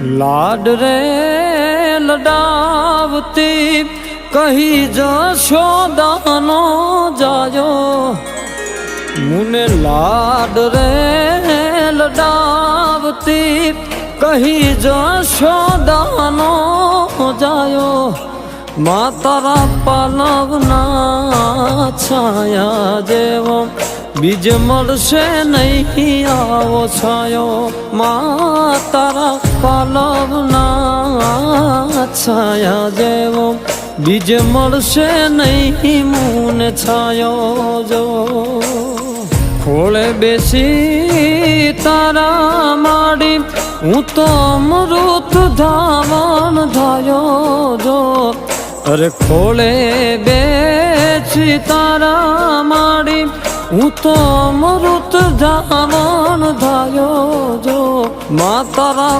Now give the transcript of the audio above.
लाड रे लडावती कही जशोदानो जायो मुने लाड रे लडावती कही जशोदानो जायो मातारा पालवना छाया जेवो बीज मळशे नहीं आवो छायो मातारा पालवना छाया जेवो बीज मळशे नहीं मुने छायो जो खोले बेसी तारा माड़ी हूँ तो अमृत धावन धायो जो अरे खोले बेसी तारा माड़ी हूँ तो अमृत धावन धायो जो मातारा